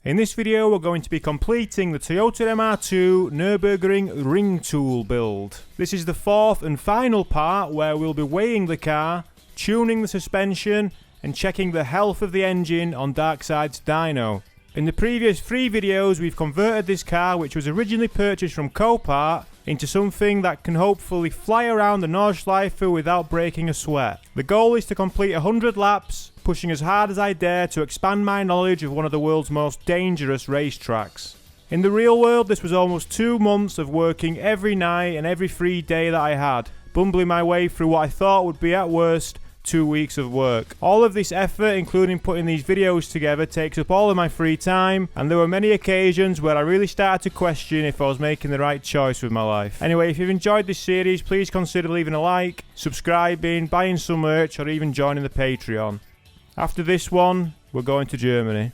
In this video we're going to be completing the Toyota MR2 Nürburgring Ringtool build. This is the fourth and final part where we'll be weighing the car, tuning the suspension and checking the health of the engine on Darkside's dyno. In the previous 3 videos we've converted this car, which was originally purchased from Copart, into something that can hopefully fly around the Nordschleife without breaking a sweat. The goal is to complete 100 laps, pushing as hard as I dare to expand my knowledge of one of the world's most dangerous racetracks. In the real world, this was almost 2 months of working every night and every free day that I had, bumbling my way through what I thought would be at worst 2 weeks of work. All of this effort, including putting these videos together, takes up all of my free time, and there were many occasions where I really started to question if I was making the right choice with my life. Anyway, if you've enjoyed this series, please consider leaving a like, subscribing, buying some merch, or even joining the Patreon. After this one, we're going to Germany.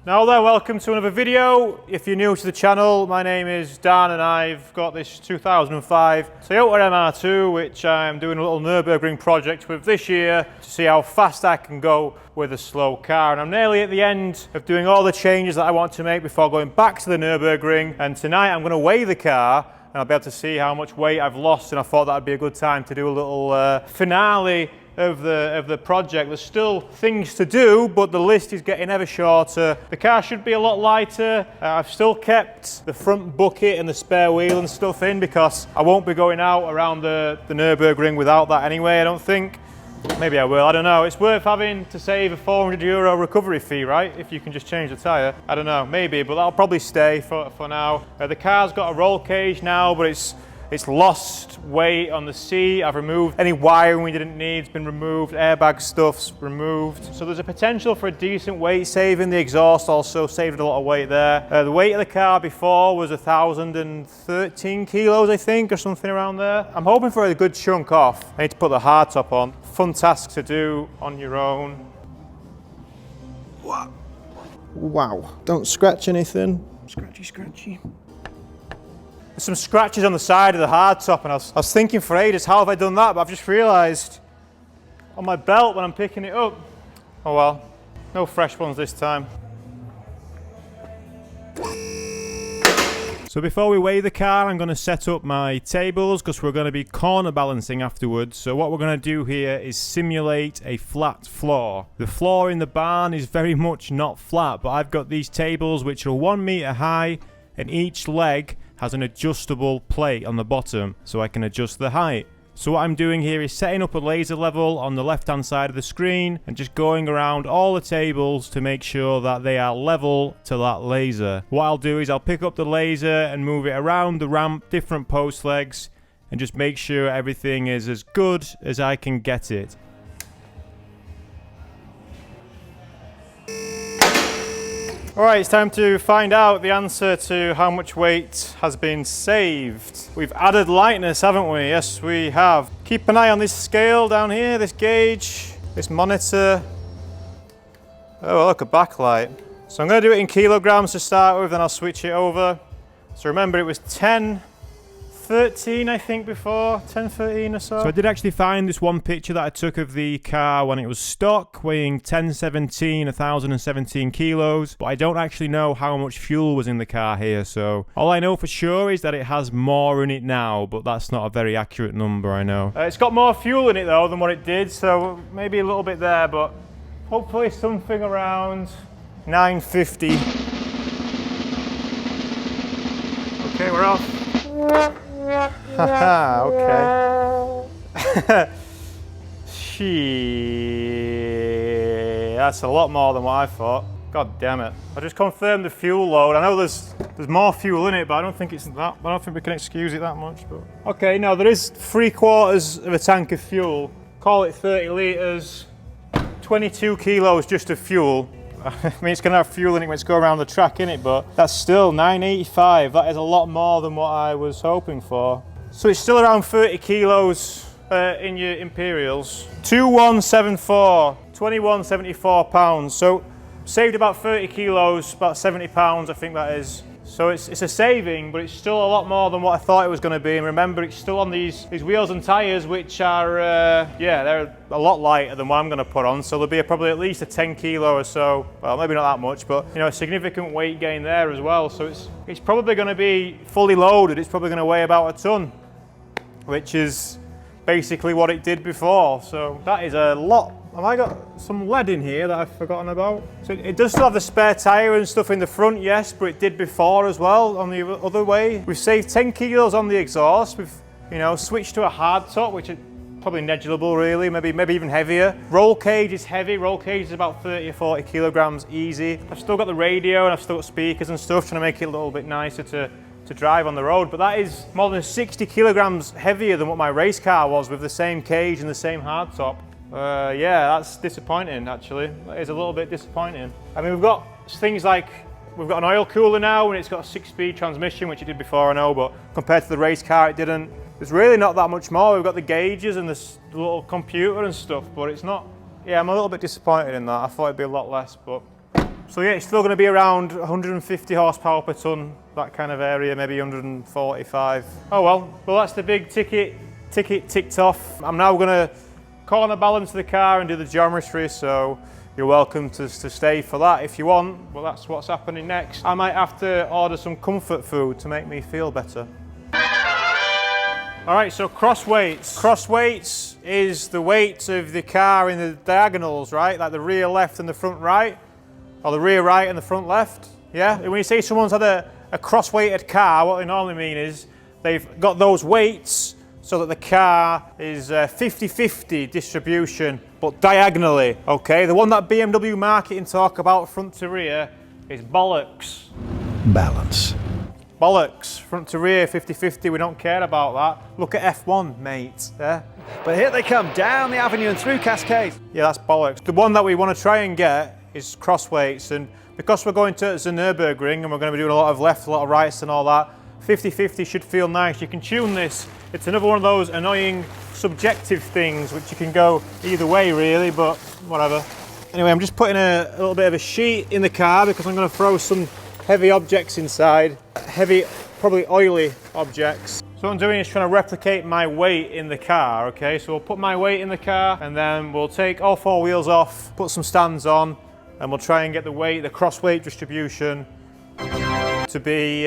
Now there, welcome to another video. If you're new to the channel, my name is Dan and I've got this 2005 Toyota MR2 which I'm doing a little Nürburgring project with this year to see how fast I can go with a slow car. And I'm nearly at the end of doing all the changes that I want to make before going back to the Nürburgring, and tonight I'm going to weigh the car and I'll be able to see how much weight I've lost, and I thought that would be a good time to do a little finale of the project. There's still things to do, but the list is getting ever shorter. The car should be a lot lighter. I've still kept the front bucket and the spare wheel and stuff in because I won't be going out around the Nürburgring without that anyway, I don't think. Maybe I will, I don't know. It's worth having to save a €400 recovery fee, right? If you can just change the tyre. I don't know, maybe, but that'll probably stay for now. The car's got a roll cage now, but it's lost weight on the seat. I've removed any wiring we didn't need, it's been removed, airbag stuff's removed. So there's a potential for a decent weight saving. The exhaust also saved a lot of weight there. The weight of the car before was 1,013 kilos, I think, or something around there. I'm hoping for a good chunk off. I need to put the hardtop on. Fun task to do on your own. Wow, don't scratch anything. Scratchy, scratchy. There's some scratches on the side of the hardtop, and I was thinking for ages, how have I done that? But I've just realised on my belt when I'm picking it up. Oh well, no fresh ones this time. So before we weigh the car, I'm going to set up my tables because we're going to be corner balancing afterwards. So what we're going to do here is simulate a flat floor. The floor in the barn is very much not flat, but I've got these tables which are 1 meter high, and each leg has an adjustable plate on the bottom so I can adjust the height. So what I'm doing here is setting up a laser level on the left hand side of the screen and just going around all the tables to make sure that they are level to that laser. What I'll do is I'll pick up the laser and move it around the ramp, different post legs, and just make sure everything is as good as I can get it. Alright, it's time to find out the answer to how much weight has been saved. We've added lightness, haven't we? Yes, we have. Keep an eye on this scale down here, this gauge, this monitor. Oh, look, a backlight. So I'm going to do it in kilograms to start with, then I'll switch it over. So remember, it was 1013, I think, before, 1013 or so. So I did actually find this one picture that I took of the car when it was stock, weighing 1,017 kilos, but I don't actually know how much fuel was in the car here, so all I know for sure is that it has more in it now, but that's not a very accurate number, I know. It's got more fuel in it though than what it did, so maybe a little bit there, but hopefully something around 950. Okay, we're off. Haha, okay. Shit, that's a lot more than what I thought. God damn it. I just confirmed the fuel load. I know there's more fuel in it, but I don't think it's that. I don't think we can excuse it that much. But okay, now there is 3/4 of a tank of fuel. Call it 30 litres, 22 kilos just of fuel. I mean, it's going to have fuel in it when it's going around the track, innit? But that's still 985. That is a lot more than what I was hoping for. So it's still around 30 kilos in your Imperials. 2174, 2174 pounds. So saved about 30 kilos, about 70 pounds, I think that is. So it's a saving, but it's still a lot more than what I thought it was going to be. And remember, it's still on these wheels and tyres, which are, yeah, they're a lot lighter than what I'm going to put on. So there'll be probably at least a 10 kilo or so. Well, maybe not that much, but you know, a significant weight gain there as well. So it's probably going to be fully loaded. It's probably going to weigh about a ton, which is basically what it did before. So that is a lot. Have I got some lead in here that I've forgotten about? So it does still have the spare tyre and stuff in the front, yes, but it did before as well on the other way. We've saved 10 kilos on the exhaust. We've, you know, switched to a hard top, which is probably negligible really, maybe even heavier. Roll cage is heavy. Roll cage is about 30 or 40 kilograms easy. I've still got the radio and I've still got speakers and stuff, trying to make it a little bit nicer to drive on the road, but that is more than 60 kilograms heavier than what my race car was with the same cage and the same hardtop. Yeah, that's disappointing actually. That is a little bit disappointing. I mean, we've got things like, we've got an oil cooler now and it's got a 6-speed transmission, which it did before, I know, but compared to the race car it didn't. There's really not that much more. We've got the gauges and the little computer and stuff, but it's not, yeah, I'm a little bit disappointed in that. I thought it'd be a lot less, but. So yeah, it's still going to be around 150 horsepower per tonne, that kind of area, maybe 145. Oh well, that's the big ticket ticked off. I'm now going to corner balance the car and do the geometry, so you're welcome to stay for that if you want. Well, that's what's happening next. I might have to order some comfort food to make me feel better. All right, so cross weights. Cross weights is the weight of the car in the diagonals, right? Like the rear left and the front right. Or the rear right and the front left, yeah? When you say someone's had a cross-weighted car, what they normally mean is they've got those weights so that the car is 50-50 distribution, but diagonally, okay? The one that BMW marketing talk about front to rear is bollocks. Balance. Bollocks, front to rear, 50-50, we don't care about that. Look at F1, mate, yeah? But here they come, down the avenue and through Cascade. Yeah, that's bollocks. The one that we want to try and get is cross weights, and because we're going to the Nürburgring and we're going to be doing a lot of left, a lot of rights and all that, 50-50 should feel nice. You can tune this. It's another one of those annoying subjective things which you can go either way really, but whatever. Anyway, I'm just putting a little bit of a sheet in the car because I'm going to throw some heavy objects inside, heavy, probably oily objects. So what I'm doing is trying to replicate my weight in the car, okay? So we'll put my weight in the car and then we'll take all 4 wheels off, put some stands on, and we'll try and get the weight, the cross weight distribution to be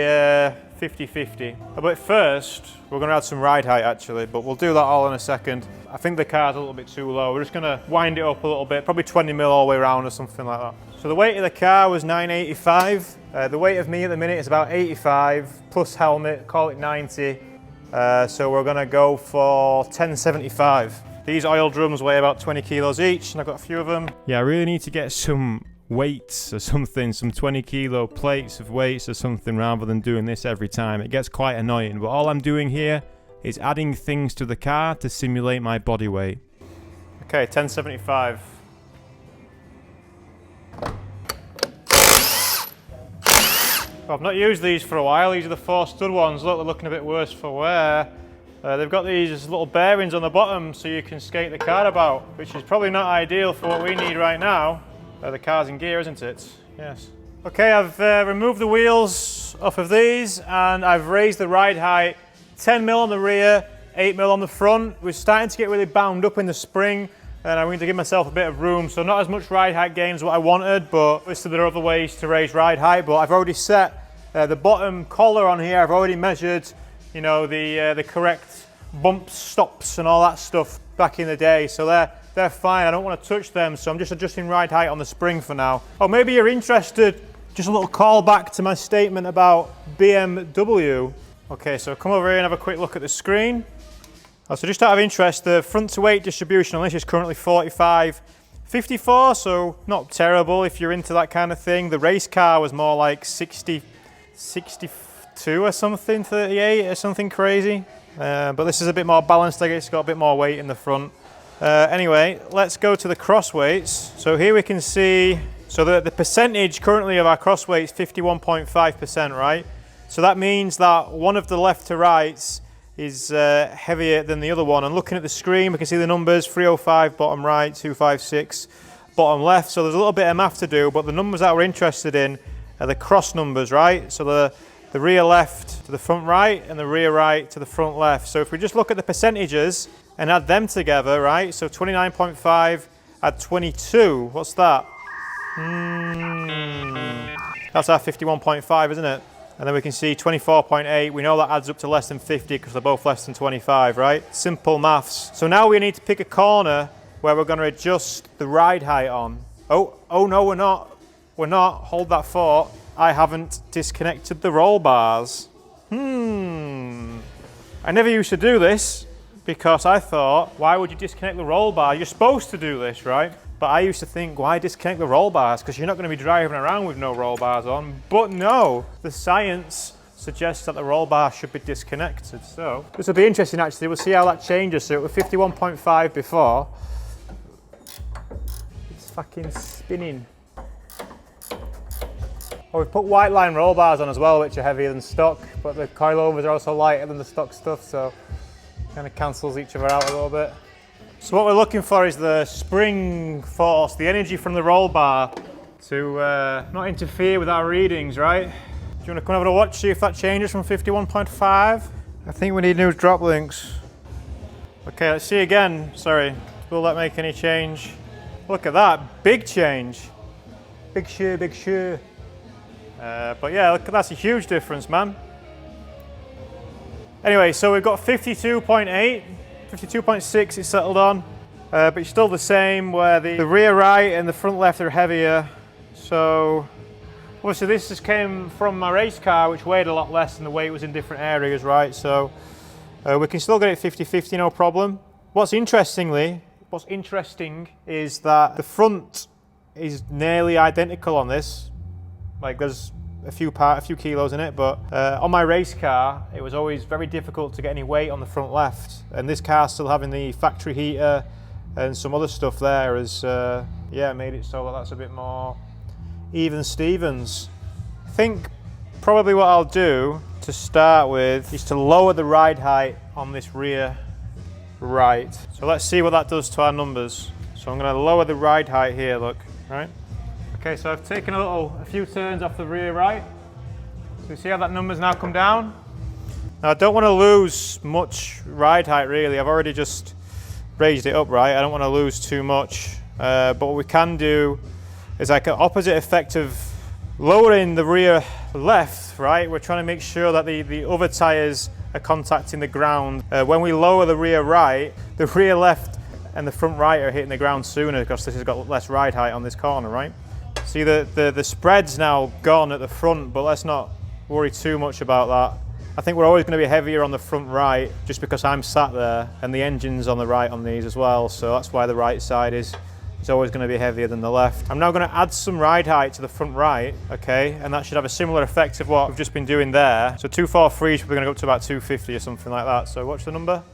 50-50. But first, we're going to add some ride height actually, but we'll do that all in a second. I think the car's a little bit too low. We're just going to wind it up a little bit, probably 20 mil all the way around or something like that. So the weight of the car was 985. The weight of me at the minute is about 85, plus helmet, call it 90. So we're going to go for 1075. These oil drums weigh about 20 kilos each, and I've got a few of them. Yeah, I really need to get some weights or something, some 20 kilo plates of weights or something, rather than doing this every time. It gets quite annoying, but all I'm doing here is adding things to the car to simulate my body weight. Okay, 1075. I've not used these for a while. These are the 4 stud ones. Look, they're looking a bit worse for wear. They've got these little bearings on the bottom so you can skate the car about, which is probably not ideal for what we need right now. The car's in gear, isn't it? Yes. Okay, I've removed the wheels off of these and I've raised the ride height 10 mil on the rear, 8 mil on the front. We're starting to get really bound up in the spring and I'm going to give myself a bit of room. So not as much ride height gain as what I wanted, but obviously there are other ways to raise ride height. But I've already set the bottom collar on here. I've already measured, you know, the correct bumps, stops and all that stuff back in the day. So they're fine. I don't want to touch them. So I'm just adjusting ride height on the spring for now. Oh, maybe you're interested. Just a little call back to my statement about BMW. Okay, so come over here and have a quick look at the screen. So just out of interest, the front to weight distribution on this is currently 45-54, so not terrible if you're into that kind of thing. The race car was more like 62 or something, 38 or something crazy. But this is a bit more balanced, I guess. It's got a bit more weight in the front. Anyway, let's go to the cross weights. So here we can see, so the percentage currently of our cross weight is 51.5%, right? So that means that one of the left to rights is heavier than the other one. And looking at the screen, we can see the numbers: 305 bottom right, 256 bottom left. So there's a little bit of math to do, but the numbers that we're interested in are the cross numbers, right? So the rear left to the front right and the rear right to the front left. So if we just look at the percentages and add them together, right? So 29.5 add 22, what's that? That's our 51.5, isn't it? And then we can see 24.8, we know that adds up to less than 50 because they're both less than 25, right? Simple maths. So now we need to pick a corner where we're going to adjust the ride height on. Oh no, we're not. We're not. Hold that thought. I haven't disconnected the roll bars. I never used to do this because I thought, why would you disconnect the roll bar? You're supposed to do this, right? But I used to think, why disconnect the roll bars? Because you're not going to be driving around with no roll bars on. But no, the science suggests that the roll bar should be disconnected. So this will be interesting actually. We'll see how that changes. So it was 51.5 before. It's fucking spinning. Oh, we've put white line roll bars on as well, which are heavier than stock, but the coilovers are also lighter than the stock stuff, so it kind of cancels each other out a little bit. So what we're looking for is the spring force, the energy from the roll bar to not interfere with our readings, right? Do you want to come over to watch, see if that changes from 51.5? I think we need new drop links. Okay, let's see again. Sorry, will that make any change? Look at that, big change. Big sure, big sure. But yeah, look, that's a huge difference, man. Anyway, so we've got 52.8, 52.6 is settled on, but it's still the same where the rear right and the front left are heavier. So obviously this just came from my race car, which weighed a lot less than the weight was in different areas, right? So we can still get it 50-50, no problem. What's interesting is that the front is nearly identical on this. Like there's a few kilos in it, but on my race car, it was always very difficult to get any weight on the front left. And this car still having the factory heater and some other stuff there has, yeah, made it so that that's a bit more even Stevens. I think probably what I'll do to start with is to lower the ride height on this rear right. So let's see what that does to our numbers. So I'm going to lower the ride height here, look, right? Okay, so I've taken a few turns off the rear right. So you see how that number's now come down? Now I don't want to lose much ride height really. I've already just raised it up, right? I don't want to lose too much. But what we can do is like an opposite effect of lowering the rear left, right? We're trying to make sure that the other tyres are contacting the ground. When we lower the rear right, the rear left and the front right are hitting the ground sooner because this has got less ride height on this corner, right? See the spread's now gone at the front, but let's not worry too much about that. I think we're always going to be heavier on the front right just because I'm sat there and the engine's on the right on these as well, so that's why the right side is always going to be heavier than the left. I'm now going to add some ride height to the front right, okay, and that should have a similar effect of what we've just been doing there. So 243 is probably going to go up to about 250 or something like that, so watch the number.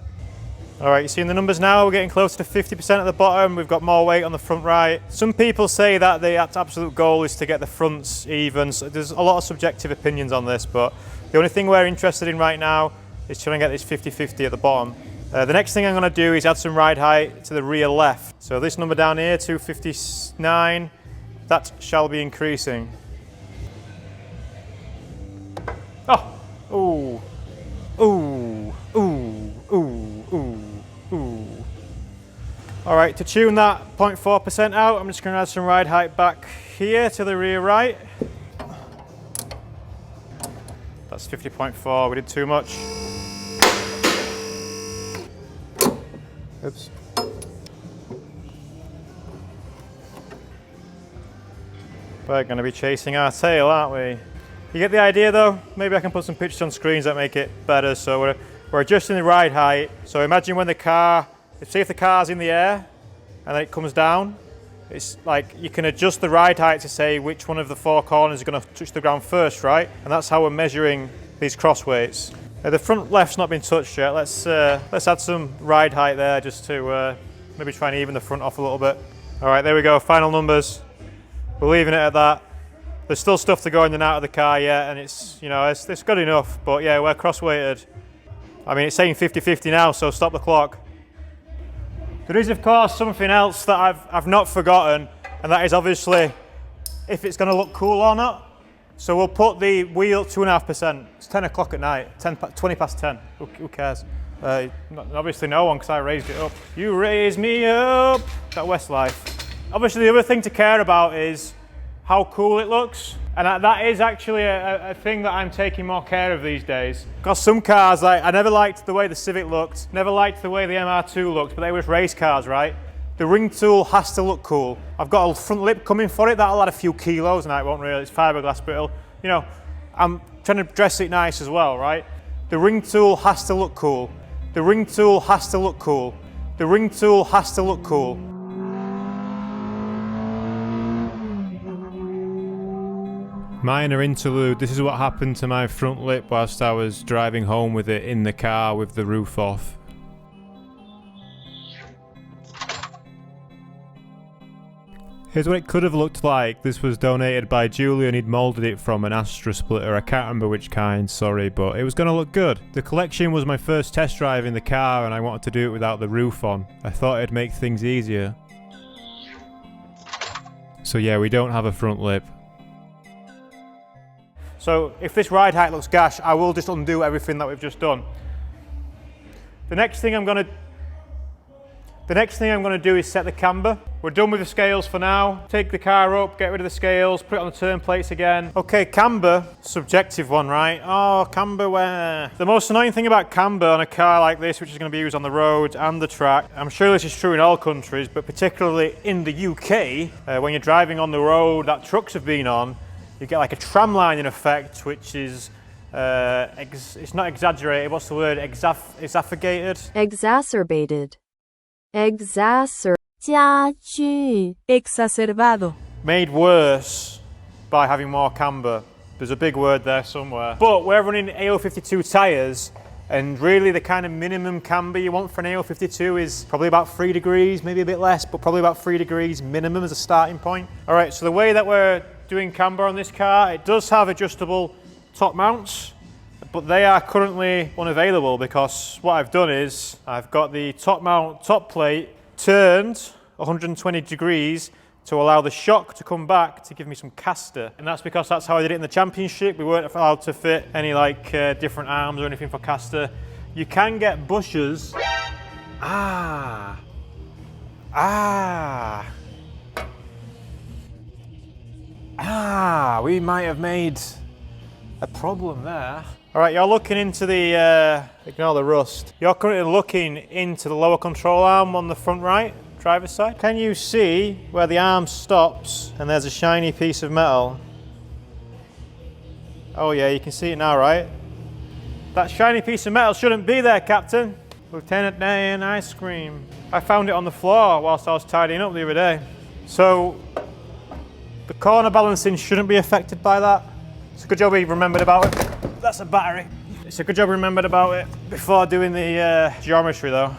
All right, you're seeing the numbers now, we're getting closer to 50% at the bottom, we've got more weight on the front right. Some people say that the absolute goal is to get the fronts even, so there's a lot of subjective opinions on this, but the only thing we're interested in right now is trying to get this 50-50 at the bottom. The next thing I'm going to do is add some ride height to the rear left. So this number down here, 259, that shall be increasing. Oh, ooh, ooh, ooh, ooh, ooh. Ooh. All right, to tune that 0.4% out, I'm just going to add some ride height back here to the rear right. That's 50.4, we did too much. Oops. We're going to be chasing our tail, aren't we? You get the idea though? Maybe I can put some pictures on screens that make it better. So we're adjusting the ride height. So imagine when the car, say if the car's in the air and then it comes down, it's like you can adjust the ride height to say which one of the four corners is going to touch the ground first, right? And that's how we're measuring these cross weights. The front left's not been touched yet. Let's add some ride height there just to maybe try and even the front off a little bit. All right, there we go, final numbers. We're leaving it at that. There's still stuff to go in and out of the car yet, and it's, you know, it's good enough, but yeah, we're cross-weighted. I mean, it's saying 50-50 now, so stop the clock. There is, of course, something else that I've not forgotten, and that is obviously if it's going to look cool or not. So we'll put the wheel 2.5%. It's 10 o'clock at night, 20 past 10. Who cares? Obviously no one, because I raised it up. You raise me up. That Westlife. Obviously the other thing to care about is how cool it looks. And that is actually a thing that I'm taking more care of these days. Because some cars, like, I never liked the way the Civic looked, never liked the way the MR2 looked, but they were just race cars, right? The Ringtool has to look cool. I've got a front lip coming for it, that'll add a few kilos, and it won't really, it's fiberglass, but it'll, you know, I'm trying to dress it nice as well, right? The Ringtool has to look cool. The Ringtool has to look cool. The Ringtool has to look cool. Minor interlude, this is what happened to my front lip whilst I was driving home with it in the car with the roof off. Here's what it could have looked like. This was donated by Julian. He'd moulded it from an Astra splitter. I can't remember which kind, sorry, but it was going to look good. The collection was my first test drive in the car and I wanted to do it without the roof on. I thought it'd make things easier. So yeah, we don't have a front lip. So if this ride height looks gash, I will just undo everything that we've just done. The next thing I'm going to do is set the camber. We're done with the scales for now. Take the car up, get rid of the scales, put it on the turn plates again. Okay, camber, subjective one, right? Oh, camber where? The most annoying thing about camber on a car like this, which is going to be used on the road and the track, I'm sure this is true in all countries, but particularly in the UK, when you're driving on the road that trucks have been on, you get like a tramlining effect, which is, it's not exaggerated, what's the word? Exacerbated? Exacerbado. Made worse by having more camber. There's a big word there somewhere. But we're running AO52 tyres, and really the kind of minimum camber you want for an AO52 is probably about 3 degrees, maybe a bit less, but probably about 3 degrees minimum as a starting point. All right, so the way that we're doing camber on this car, it does have adjustable top mounts, but they are currently unavailable because what I've done is I've got the top mount top plate turned 120 degrees to allow the shock to come back to give me some caster, and that's because that's how I did it in the championship. We weren't allowed to fit any like different arms or anything for caster. You can get bushers. We might have made a problem there. All right, you're looking into the, ignore the rust. You're currently looking into the lower control arm on the front right, driver's side. Can you see where the arm stops and there's a shiny piece of metal? Oh yeah, you can see it now, right? That shiny piece of metal shouldn't be there, Captain. Lieutenant Dan Ice Cream. I found it on the floor whilst I was tidying up the other day. So, the corner balancing shouldn't be affected by that. It's a good job we remembered about it. That's a battery. It's a good job we remembered about it before doing the geometry though.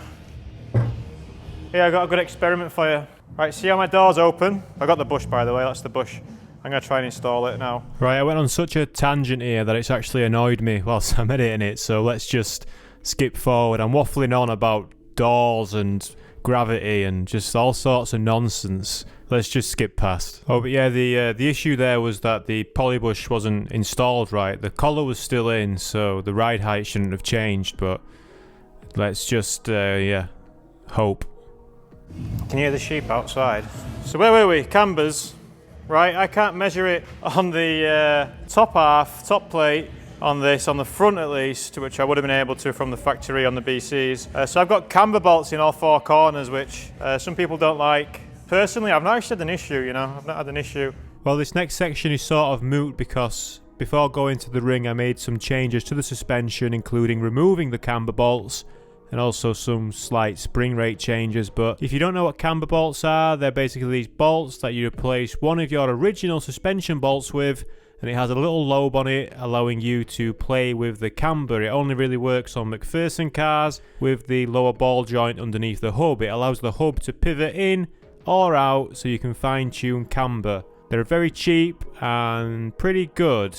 Yeah, I got a good experiment for you. Right, see how my door's open? I got the bush, by the way, that's the bush. I'm gonna try and install it now. Right, I went on such a tangent here that it's actually annoyed me whilst I'm editing it, so let's just skip forward. I'm waffling on about doors and gravity and just all sorts of nonsense. Let's just skip past. Oh, but yeah, the issue there was that the polybush wasn't installed right. The collar was still in, so the ride height shouldn't have changed, but let's just, yeah, hope. Can you hear the sheep outside? So where were we? Cambers, right? I can't measure it on the top plate on this, on the front at least, which I would have been able to from the factory on the BCs. So I've got camber bolts in all 4 corners, which some people don't like. Personally, I've not actually had an issue, you know, I've not had an issue. Well, this next section is sort of moot because before going to the ring, I made some changes to the suspension, including removing the camber bolts and also some slight spring rate changes. But if you don't know what camber bolts are, they're basically these bolts that you replace one of your original suspension bolts with, and it has a little lobe on it allowing you to play with the camber. It only really works on McPherson cars with the lower ball joint underneath the hub. It allows the hub to pivot in or out so you can fine-tune camber. They're very cheap and pretty good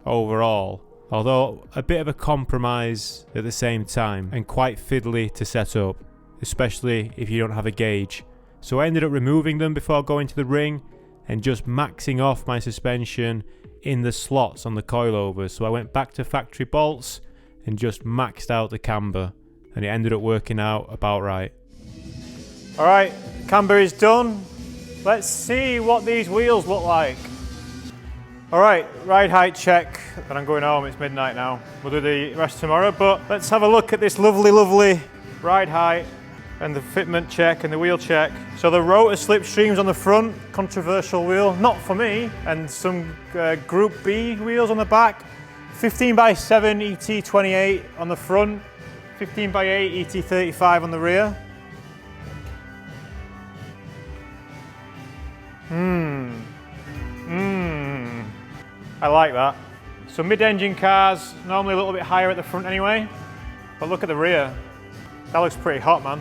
overall, although a bit of a compromise at the same time and quite fiddly to set up, especially if you don't have a gauge. So I ended up removing them before going to the ring and just maxing off my suspension in the slots on the coilovers. So I went back to factory bolts and just maxed out the camber, and it ended up working out about right. All right, camber is done. Let's see what these wheels look like. All right, ride height check. And I'm going home, it's midnight now. We'll do the rest tomorrow, but let's have a look at this lovely, lovely ride height and the fitment check and the wheel check. So the rotor slipstreams on the front, controversial wheel, not for me, and some Group B wheels on the back. 15x7 ET28 on the front, 15x8 ET35 on the rear. I like that. So mid-engine cars, normally a little bit higher at the front anyway, but look at the rear. That looks pretty hot, man.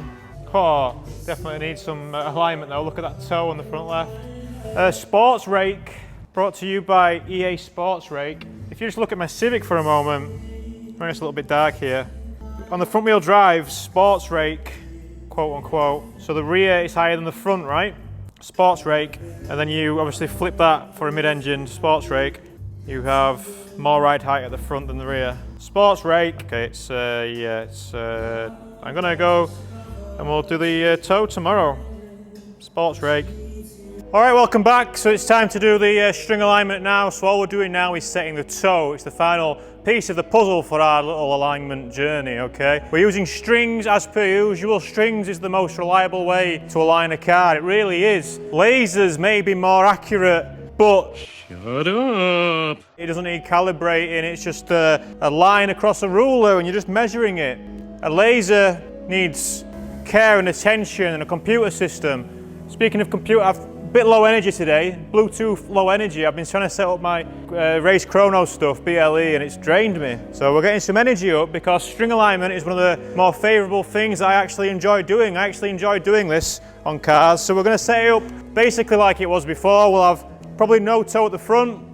Oh, definitely needs some alignment though. Look at that toe on the front left. Sports rake, brought to you by EA Sports Rake. If you just look at my Civic for a moment, it's a little bit dark here. On the front wheel drive, sports rake, quote unquote. So the rear is higher than the front, right? Sports rake, and then you obviously flip that for a mid-engine sports rake. You have more ride height at the front than the rear. Sports rake, okay, I'm gonna go and we'll do the toe tomorrow. Sports rake. All right, welcome back. So it's time to do the string alignment now. So all we're doing now is setting the toe. It's the final piece of the puzzle for our little alignment journey, okay? We're using strings as per usual. Strings is the most reliable way to align a car. It really is. Lasers may be more accurate, but shut up. It doesn't need calibrating. It's just a line across a ruler and you're just measuring it. A laser needs care and attention and a computer system. Speaking of computer, I've a bit low energy today, Bluetooth low energy. I've been trying to set up my race chrono stuff, BLE, and it's drained me. So we're getting some energy up because string alignment is one of the more favourable things I actually enjoy doing. I actually enjoy doing this on cars. So we're going to set it up basically like it was before. We'll have probably no toe at the front.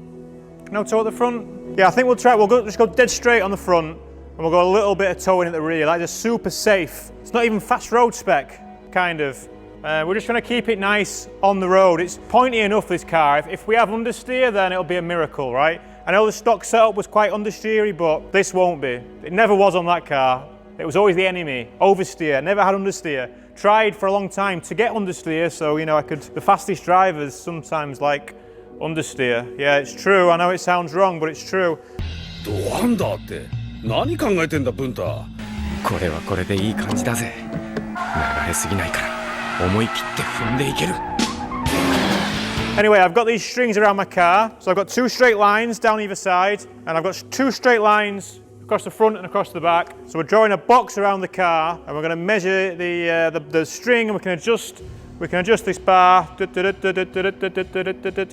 No toe at the front? Yeah, I think we'll just go dead straight on the front and we'll go a little bit of towing at the rear. Like just super safe. It's not even fast road spec, kind of. We're just trying to keep it nice on the road. It's pointy enough, this car. If we have understeer, then it'll be a miracle, right? I know the stock setup was quite understeery, but this won't be. It never was on that car. It was always the enemy. Oversteer, never had understeer. Tried for a long time to get understeer, so you know the fastest drivers sometimes like understeer. Yeah, it's true. I know it sounds wrong, but it's true. なんだって、何考えてんだ、ブンタ。これはこれでいい感じだぜ。流れすぎないから。Anyway, I've got these strings around my car. So I've got two straight lines down either side, and I've got two straight lines across the front and across the back. So we're drawing a box around the car, and we're going to measure the string, and we can adjust this bar. Can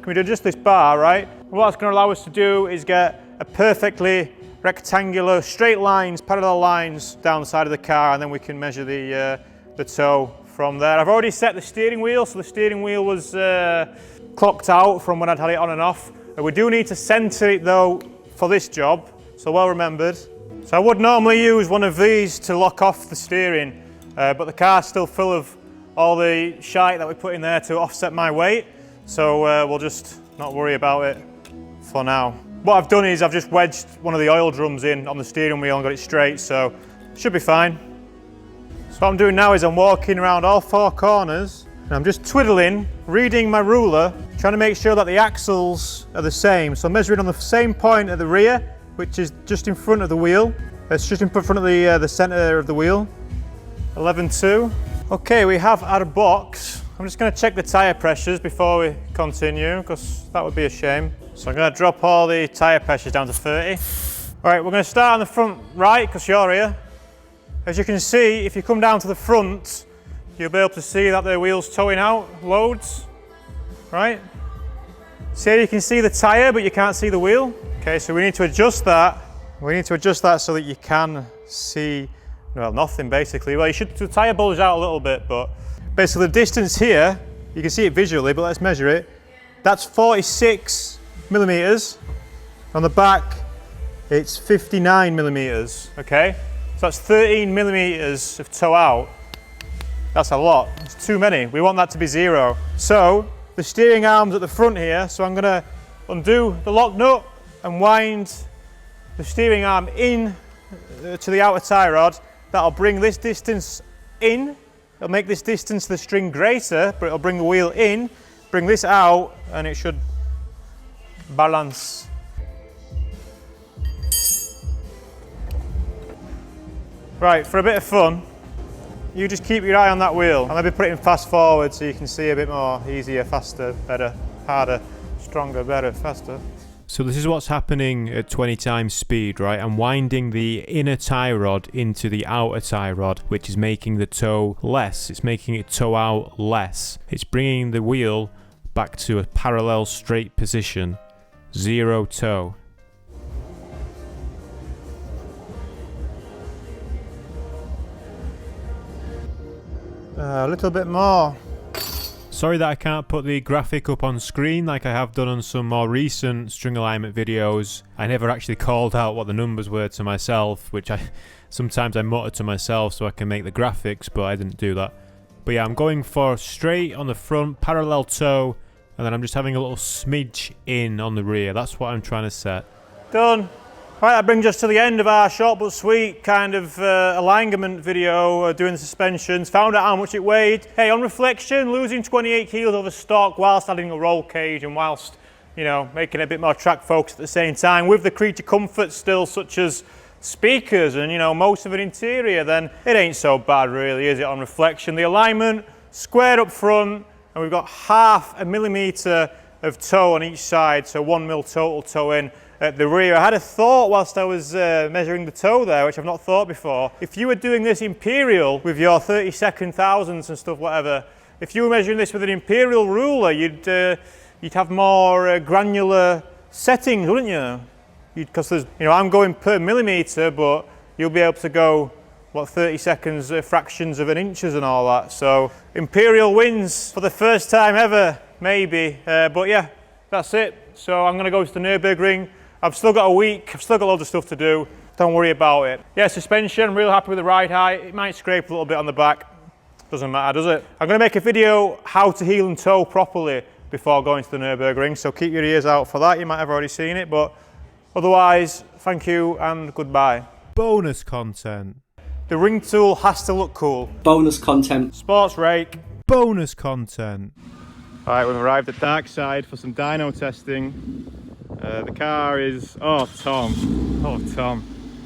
we adjust this bar, right? And what that's going to allow us to do is get a perfectly rectangular, straight lines, parallel lines down the side of the car, and then we can measure the toe from there. I've already set the steering wheel, so the steering wheel was clocked out from when I'd had it on and off. We do need to centre it though for this job, so well remembered. So I would normally use one of these to lock off the steering, but the car's still full of all the shite that we put in there to offset my weight, so we'll just not worry about it for now. What I've done is I've just wedged one of the oil drums in on the steering wheel and got it straight, so should be fine. So what I'm doing now is I'm walking around all four corners and I'm just twiddling, reading my ruler, trying to make sure that the axles are the same. So I'm measuring on the same point at the rear, which is just in front of the wheel. It's just in front of the centre of the wheel. 11.2. Okay, we have our box. I'm just going to check the tyre pressures before we continue, because that would be a shame. So I'm going to drop all the tyre pressures down to 30. All right, we're going to start on the front right, because you're here. As you can see, if you come down to the front, you'll be able to see that the wheel's towing out loads, right? See, you can see the tyre, but you can't see the wheel. Okay, so we need to adjust that. We need to adjust that so that you can see, well, nothing basically. Well, the tyre bulges out a little bit, but basically the distance here, you can see it visually, but let's measure it. That's 46 millimeters. On the back, it's 59 millimeters, okay? So that's 13 millimeters of toe out. That's a lot, it's too many. We want that to be 0. So the steering arm's at the front here, so I'm gonna undo the lock nut and wind the steering arm in to the outer tie rod. That'll bring this distance in. It'll make this distance of the string greater, but it'll bring the wheel in, bring this out, and it should balance. Right, for a bit of fun, you just keep your eye on that wheel and maybe put it in fast forward so you can see a bit more, easier, faster, better, harder, stronger, better, faster. So this is what's happening at 20 times speed, right? I'm winding the inner tie rod into the outer tie rod, which is making the toe less. It's making it toe out less. It's bringing the wheel back to a parallel straight position. Zero toe. A little bit more. Sorry that I can't put the graphic up on screen like I have done on some more recent string alignment videos. I never actually called out what the numbers were to myself, which sometimes I mutter to myself so I can make the graphics, but I didn't do that. But yeah, I'm going for straight on the front, parallel toe, and then I'm just having a little smidge in on the rear. That's what I'm trying to set. Done. Right, that brings us to the end of our short but sweet kind of alignment video doing the suspensions. Found out how much it weighed. Hey, on reflection, losing 28 kilos over stock whilst adding a roll cage and whilst, you know, making it a bit more track focused at the same time with the creature comforts still, such as speakers and, you know, most of an interior, then it ain't so bad really, is it, on reflection? The alignment, square up front, and we've got 0.5 millimetre of toe on each side, so 1 mil total toe in. At the rear. I had a thought whilst I was measuring the toe there, which I've not thought before. If you were doing this imperial with your 32nd thousandths and stuff, whatever, if you were measuring this with an imperial ruler, you'd have more granular settings, wouldn't you? Because there's, you know, I'm going per millimetre, but you'll be able to go, what, 30 seconds, fractions of an inches and all that. So imperial wins for the first time ever, maybe. But yeah, that's it. So I'm going to go to the Nürburgring. I've still got a week, I've still got loads of stuff to do, don't worry about it. Yeah, suspension, I'm real happy with the ride height. It might scrape a little bit on the back, doesn't matter, does it? I'm going to make a video how to heel and toe properly before going to the Nürburgring, so keep your ears out for that. You might have already seen it, but otherwise, thank you and goodbye. Bonus content. The Ringtool has to look cool. Bonus content. Sports rake. Bonus content. Alright, we've arrived at Darkside for some dyno testing. The car is, Tom.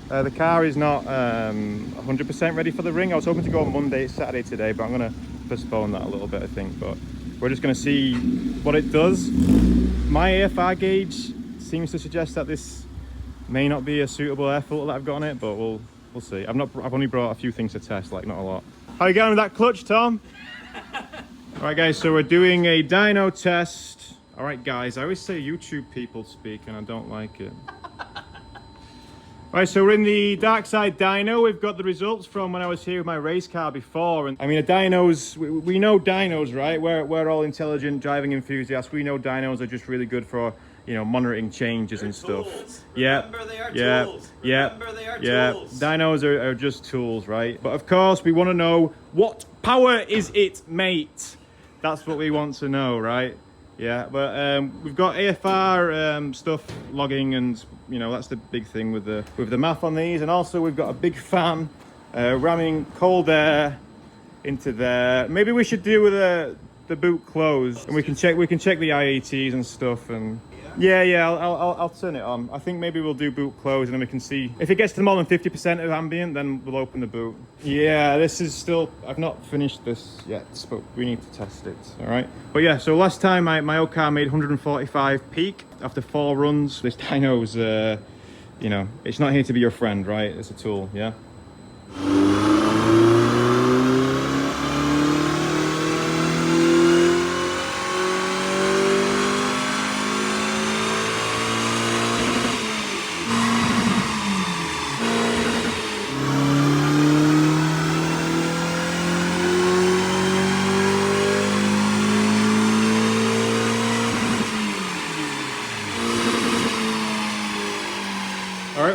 The car is not 100% ready for the ring. I was hoping to go on Monday, it's Saturday today, but I'm going to postpone that a little bit, I think. But we're just going to see what it does. My AFR gauge seems to suggest that this may not be a suitable air filter that I've got on it, but we'll see. I've only brought a few things to test, like not a lot. How are you going with that clutch, Tom? Alright guys, so we're doing a dyno test. Alright guys, I always say YouTube people speak and I don't like it. Alright, so we're in the Darkside dyno. We've got the results from when I was here with my race car before. And I mean, a dynos, we know dynos, right? We're all intelligent driving enthusiasts. We know dynos are just really good for, you know, monitoring changes and stuff. Yeah, remember they are tools. Remember they are tools. Dynos are just tools, right? But of course, we want to know, what power is it, mate? That's what we want to know, right? Yeah, but we've got AFR stuff logging, and you know, that's the big thing with the math on these. And also we've got a big fan ramming cold air into there. Maybe we should do with the boot closed, and we can check the IATs and stuff. And yeah, I'll turn it on. I think maybe we'll do boot closed, and then we can see if it gets to more than 50% of ambient, then we'll open the boot. Yeah, this is still, I've not finished this yet, but we need to test it. All right, but yeah, so last time my old car made 145 peak after 4 runs. This dyno's you know, it's not here to be your friend, right? It's a tool. Yeah.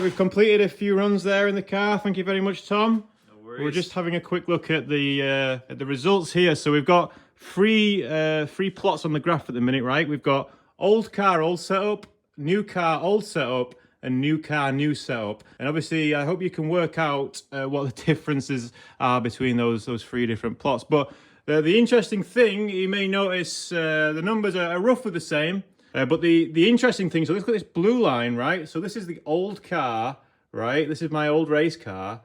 We've completed a few runs there in the car. Thank you very much, Tom. No worries. We're just having a quick look at the results here. So we've got three plots on the graph at the minute, right? We've got old car, old setup, new car, old setup, and new car, new setup. And obviously, I hope you can work out what the differences are between those three different plots. But the interesting thing, you may notice the numbers are roughly the same. But the interesting thing, so look at this blue line, right? So this is the old car, right? This is my old race car.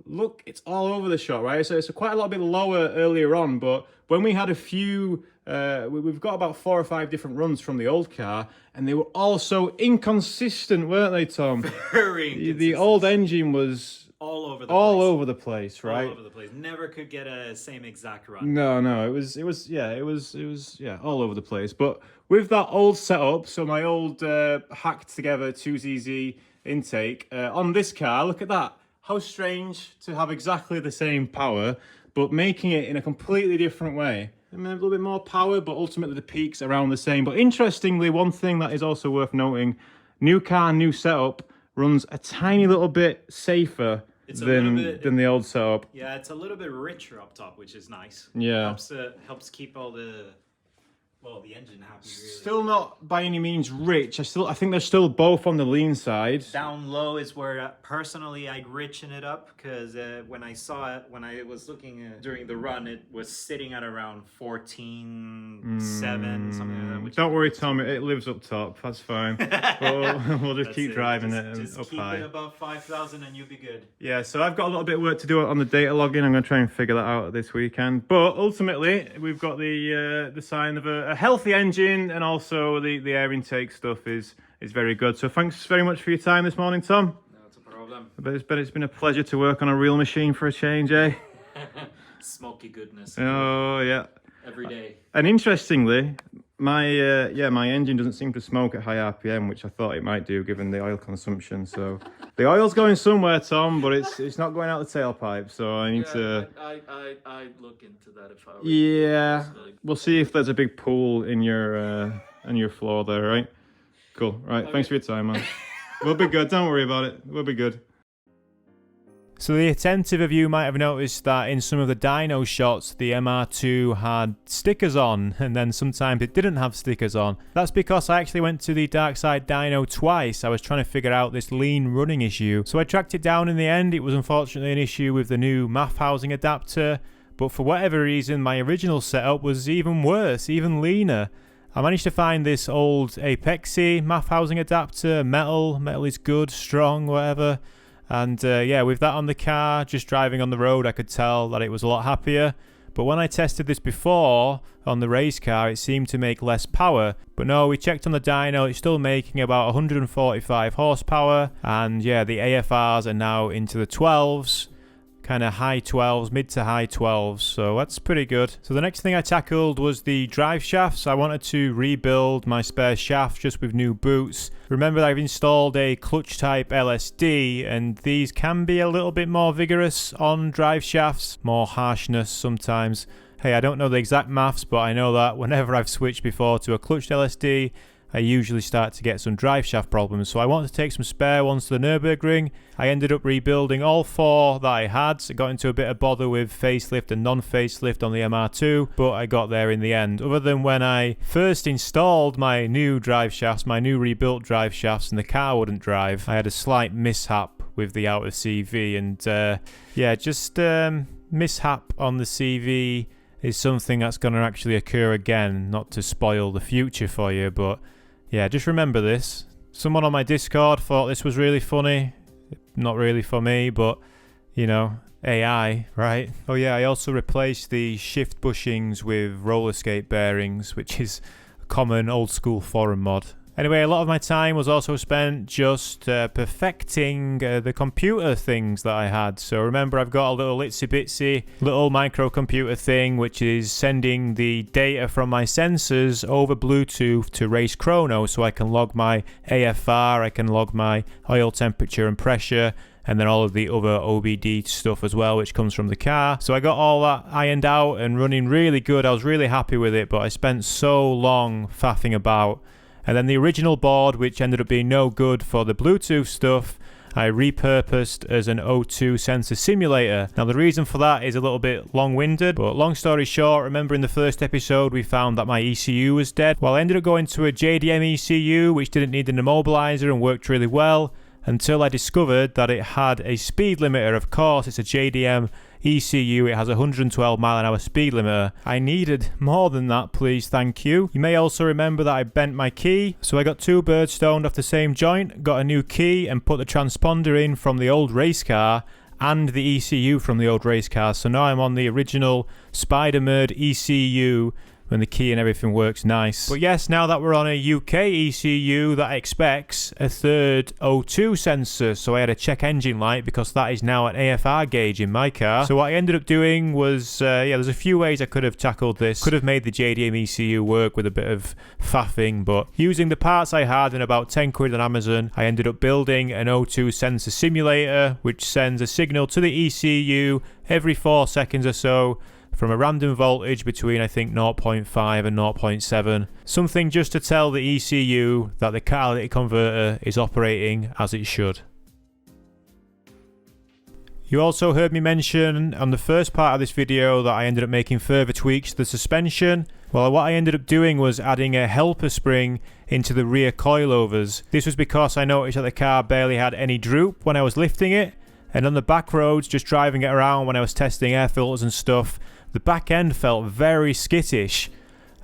Look, it's all over the shot, right? So it's quite a lot bit lower earlier on, but when we had a few, we've got about 4 or 5 different runs from the old car, and they were all so inconsistent, weren't they, Tom? Very inconsistent. The old engine was all over the place, right? All over the place. Never could get a same exact run. No, it was all over the place. But with that old setup, so my old hacked together 2ZZ intake on this car, look at that. How strange to have exactly the same power, but making it in a completely different way. I mean, a little bit more power, but ultimately the peaks around the same. But interestingly, one thing that is also worth noting, new car, new setup runs a tiny little bit safer than the old setup. Yeah, it's a little bit richer up top, which is nice. Yeah. Helps keep all the engine happy, really. Still not by any means rich. I think they're still both on the lean side. Down low is where personally I'd richen it up, because when I saw it, when I was looking during the run, it was sitting at around 14.7, something like that. Don't worry, Tom. It lives up top. That's fine. We'll just keep driving it just up keep high. it above 5,000 and you'll be good. Yeah, so I've got a little bit of work to do on the data logging. I'm going to try and figure that out this weekend. But ultimately, we've got the sign of a healthy engine, and also the air intake stuff is very good. So thanks very much for your time this morning, Tom. No, it's a problem. But it's been a pleasure to work on a real machine for a change, eh? Smoky goodness. Oh yeah. Every day. And interestingly, my engine doesn't seem to smoke at high RPM, which I thought it might do given the oil consumption. So the oil's going somewhere, Tom, but it's not going out the tailpipe. So I need to. I'd look into that if I were. Yeah, we'll see if there's a big pool in your floor there, right? Cool. Right. Thanks for your time, man. We'll be good. Don't worry about it. We'll be good. So the attentive of you might have noticed that in some of the dyno shots, the MR2 had stickers on, and then sometimes it didn't have stickers on. That's because I actually went to the Dark Side Dyno twice. I was trying to figure out this lean running issue. So I tracked it down in the end. It was unfortunately an issue with the new MAF housing adapter, but for whatever reason, my original setup was even worse, even leaner. I managed to find this old Apexy MAF housing adapter, metal is good, strong, whatever. And with that on the car, just driving on the road, I could tell that it was a lot happier. But when I tested this before on the race car, it seemed to make less power. But no, we checked on the dyno, it's still making about 145 horsepower. And yeah, the AFRs are now into the 12s. Kind of high 12s, mid to high 12s, so that's pretty good. So the next thing I tackled was the drive shafts. I wanted to rebuild my spare shaft just with new boots. Remember, I've installed a clutch type LSD, and these can be a little bit more vigorous on drive shafts, more harshness sometimes. Hey, I don't know the exact maths, but I know that whenever I've switched before to a clutched LSD, I usually start to get some drive shaft problems. So I wanted to take some spare ones to the Nürburgring. I ended up rebuilding all 4 that I had. I got into a bit of bother with facelift and non-facelift on the MR2, but I got there in the end. Other than when I first installed my new drive shafts, my new rebuilt drive shafts, and the car wouldn't drive, I had a slight mishap with the outer CV. And mishap on the CV is something that's going to actually occur again, not to spoil the future for you, but yeah, just remember this. Someone on my Discord thought this was really funny. Not really for me, but, you know, AI, right? Oh yeah, I also replaced the shift bushings with roller skate bearings, which is a common old school forum mod. Anyway, a lot of my time was also spent just perfecting the computer things that I had. So remember, I've got a little itsy bitsy little microcomputer thing which is sending the data from my sensors over Bluetooth to Race Chrono, so I can log my AFR, I can log my oil temperature and pressure, and then all of the other OBD stuff as well, which comes from the car. So I got all that ironed out and running really good. I was really happy with it, but I spent so long faffing about. And then the original board, which ended up being no good for the Bluetooth stuff, I repurposed as an O2 sensor simulator. Now the reason for that is a little bit long-winded, but long story short, remember in the first episode we found that my ECU was dead? Well, I ended up going to a JDM ECU which didn't need an immobilizer and worked really well, until I discovered that it had a speed limiter. Of course, it's a JDM ECU, it has a 112 mile an hour speed limiter. I needed more than that, please, thank you. You may also remember that I bent my key, so I got 2 birds stoned off the same joint, got a new key and put the transponder in from the old race car and the ECU from the old race car. So now I'm on the original Spider-Merd ECU when the key and everything works nice. But yes, now that we're on a UK ECU that expects a third O2 sensor, so I had a check engine light because that is now an AFR gauge in my car. So what I ended up doing was, there's a few ways I could have tackled this. Could have made the JDM ECU work with a bit of faffing, but using the parts I had and about 10 quid on Amazon, I ended up building an O2 sensor simulator which sends a signal to the ECU every 4 seconds or so, from a random voltage between I think 0.5 and 0.7. Something just to tell the ECU that the catalytic converter is operating as it should. You also heard me mention on the first part of this video that I ended up making further tweaks to the suspension. Well, what I ended up doing was adding a helper spring into the rear coilovers. This was because I noticed that the car barely had any droop when I was lifting it, and on the back roads, just driving it around when I was testing air filters and stuff, the back end felt very skittish,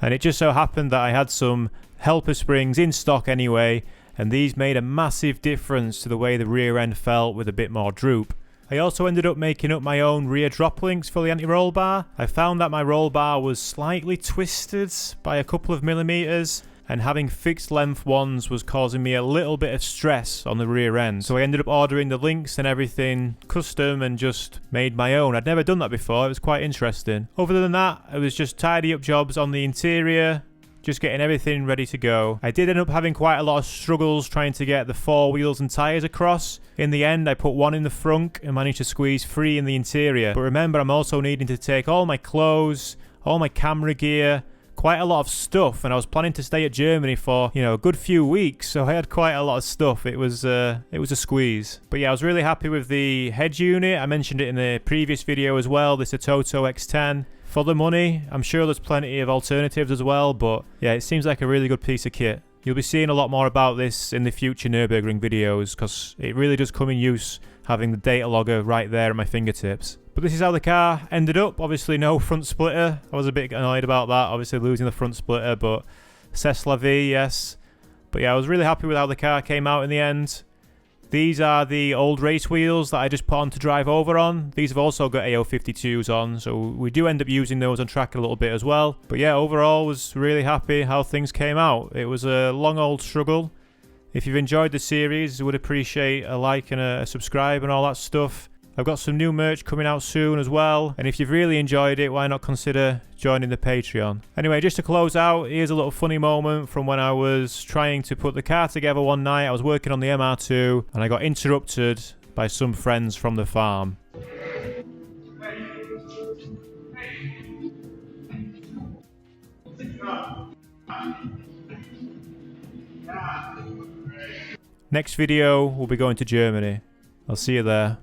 and it just so happened that I had some helper springs in stock anyway, and these made a massive difference to the way the rear end felt with a bit more droop. I also ended up making up my own rear drop links for the anti-roll bar. I found that my roll bar was slightly twisted by a couple of millimeters, and having fixed length ones was causing me a little bit of stress on the rear end. So I ended up ordering the links and everything custom and just made my own. I'd never done that before, it was quite interesting. Other than that, it was just tidy up jobs on the interior, just getting everything ready to go. I did end up having quite a lot of struggles trying to get the 4 wheels and tyres across. In the end, I put one in the front and managed to squeeze 3 in the interior. But remember, I'm also needing to take all my clothes, all my camera gear, quite a lot of stuff, and I was planning to stay at Germany for, a good few weeks, so I had quite a lot of stuff. It was a squeeze. But yeah, I was really happy with the head unit. I mentioned it in the previous video as well. This is a Toto X10. For the money, I'm sure there's plenty of alternatives as well, but yeah, it seems like a really good piece of kit. You'll be seeing a lot more about this in the future Nürburgring videos, because it really does come in use having the data logger right there at my fingertips. But this is how the car ended up. Obviously no front splitter. I was a bit annoyed about that, obviously losing the front splitter, but c'est la vie, yes. But yeah, I was really happy with how the car came out in the end. These are the old race wheels that I just put on to drive over on. These have also got AO52s on, so we do end up using those on track a little bit as well. But yeah, overall was really happy how things came out. It was a long old struggle. If you've enjoyed the series, I would appreciate a like and a subscribe and all that stuff. I've got some new merch coming out soon as well, and if you've really enjoyed it, why not consider joining the Patreon. Anyway, just to close out, here's a little funny moment from when I was trying to put the car together one night. I was working on the MR2 and I got interrupted by some friends from the farm. Next video, we'll be going to Germany. I'll see you there.